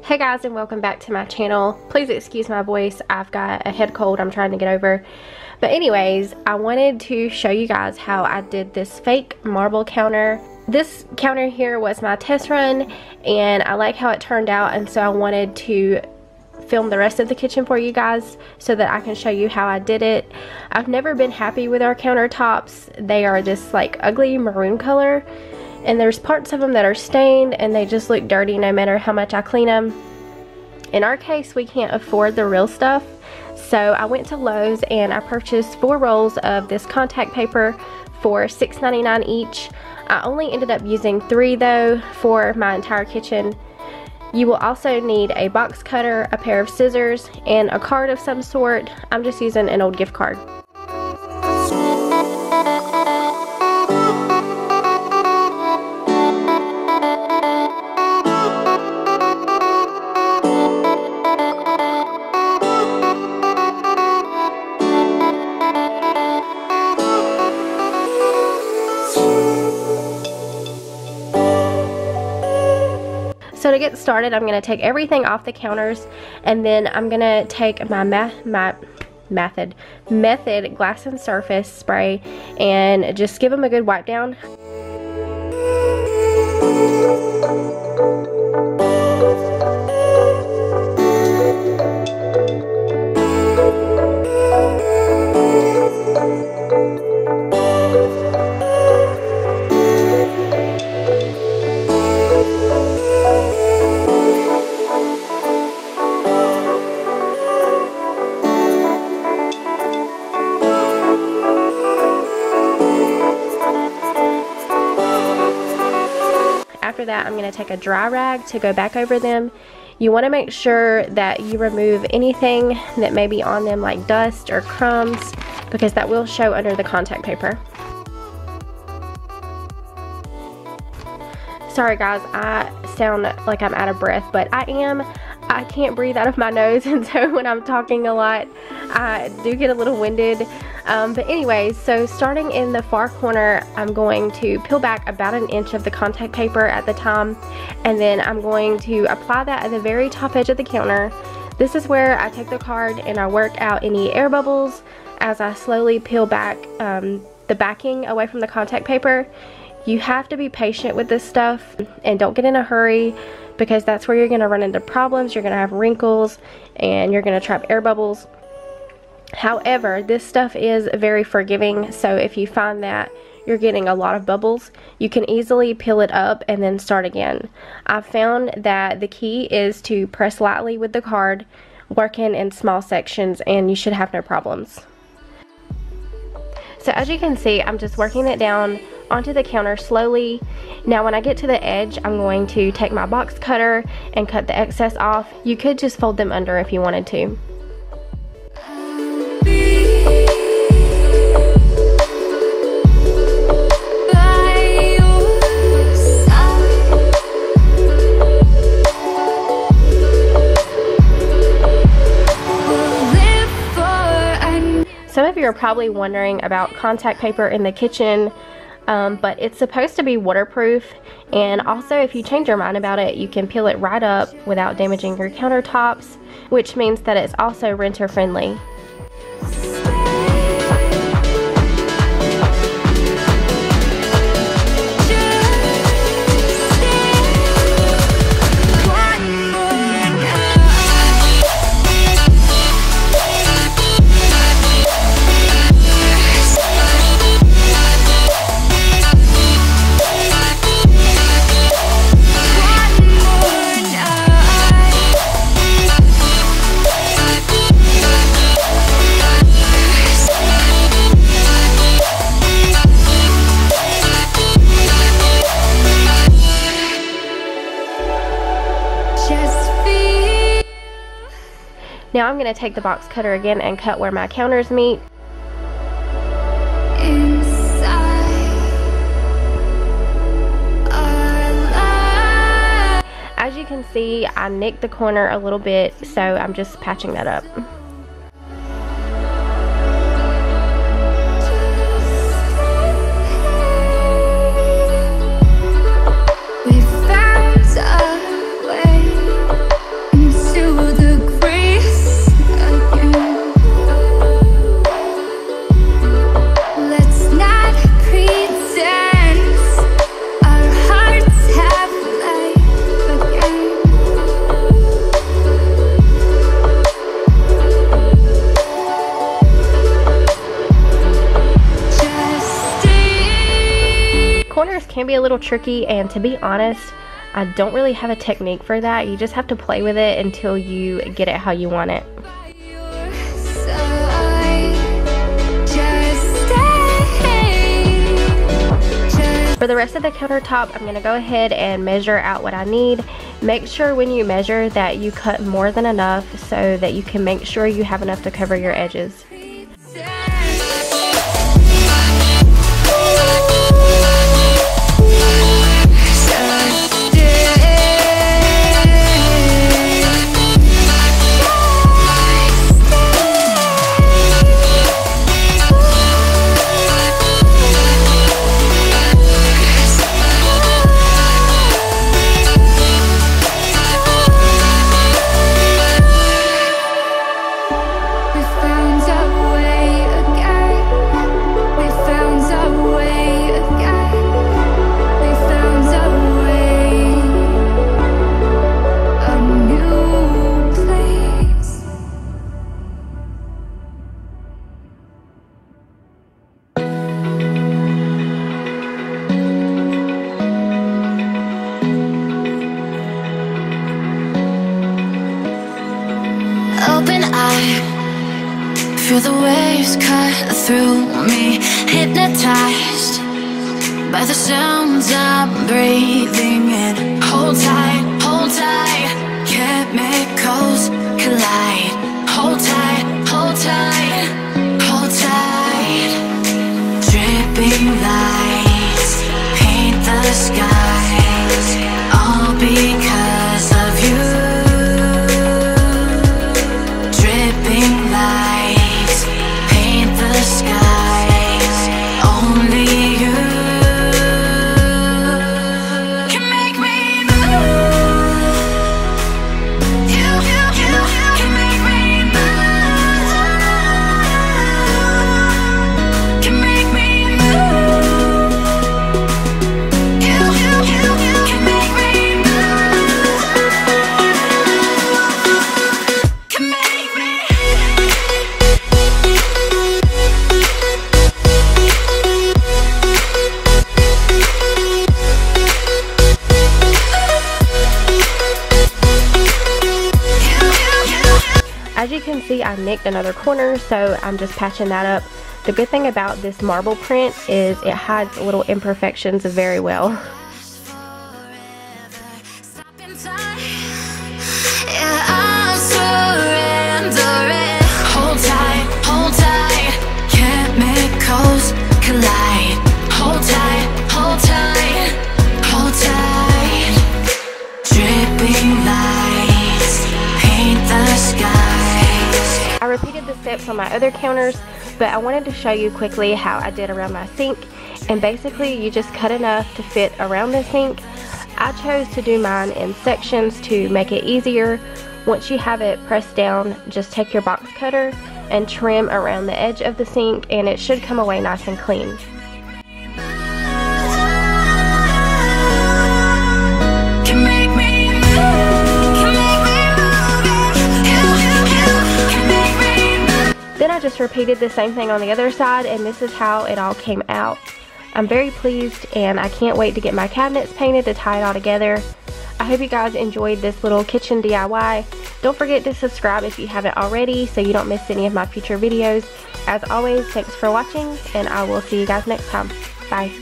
Hey guys, and welcome back to my channel. Please excuse my voice, I've got a head cold I'm trying to get over. But anyways, I wanted to show you guys how I did this fake marble counter. This counter here was my test run and I like how it turned out, and so I wanted to film the rest of the kitchen for you guys so that I can show you how I did it. I've never been happy with our countertops. They are this like ugly maroon color, and there's parts of them that are stained and they just look dirty no matter how much I clean them. In our case, we can't afford the real stuff, so I went to Lowe's and I purchased 4 rolls of this contact paper for $6.99 each. I only ended up using 3 though for my entire kitchen. You will also need a box cutter, a pair of scissors, and a card of some sort. I'm just using an old gift card. So to get started, I'm going to take everything off the counters, and then I'm going to take my Method glass and surface spray and just give them a good wipe down. After that, I'm going to take a dry rag to go back over them. You want to make sure that you remove anything that may be on them, like dust or crumbs, because that will show under the contact paper. Sorry guys, I sound like I'm out of breath, but I am. I can't breathe out of my nose, and so when I'm talking a lot, I do get a little winded. But anyways, so starting in the far corner, I'm going to peel back about 1 inch of the contact paper at the time, and then I'm going to apply that at the very top edge of the counter. This is where I take the card and I work out any air bubbles as I slowly peel back the backing away from the contact paper. You have to be patient with this stuff and don't get in a hurry, because that's where you're going to run into problems. You're going to have wrinkles and you're going to trap air bubbles. However, this stuff is very forgiving, so if you find that you're getting a lot of bubbles, you can easily peel it up and then start again. I've found that the key is to press lightly with the card, working in small sections, and you should have no problems. So as you can see, I'm just working it down onto the counter slowly. Now when I get to the edge, I'm going to take my box cutter and cut the excess off. You could just fold them under if you wanted to. Some of you are probably wondering about contact paper in the kitchen, but it's supposed to be waterproof, and also if you change your mind about it, you can peel it right up without damaging your countertops, which means that it's also renter friendly. Now I'm going to take the box cutter again and cut where my counters meet. As you can see, I nicked the corner a little bit, so I'm just patching that up. can be a little tricky, and to be honest, I don't really have a technique for that. You just have to play with it until you get it how you want it. For the rest of the countertop, I'm going to go ahead and measure out what I need. Make sure when you measure that you cut more than enough so that you can make sure you have enough to cover your edges. Open eye, feel the waves cut through me, hypnotized by the sounds I'm breathing in. Hold tight, chemicals collide. Hold tight, hold tight, hold tight. Dripping lights paint the skies, all because of you. Lights paint the skies, only you can make me move. You can make me move. Can make me move. You can make me move. Can make me. As you can see, I nicked another corner, so I'm just patching that up. The good thing about this marble print is it hides little imperfections very well. Hold tight, chemicals collide. Hold tight, dripping lights paint the skies. I repeated the steps on my other counters, but I wanted to show you quickly how I did around my sink. And basically you just cut enough to fit around the sink. I chose to do mine in sections to make it easier. Once you have it pressed down, just take your box cutter and trim around the edge of the sink, and it should come away nice and clean. Then I just repeated the same thing on the other side, and this is how it all came out. I'm very pleased, and I can't wait to get my cabinets painted to tie it all together. I hope you guys enjoyed this little kitchen DIY. Don't forget to subscribe if you haven't already so you don't miss any of my future videos. As always, thanks for watching, and I will see you guys next time. Bye.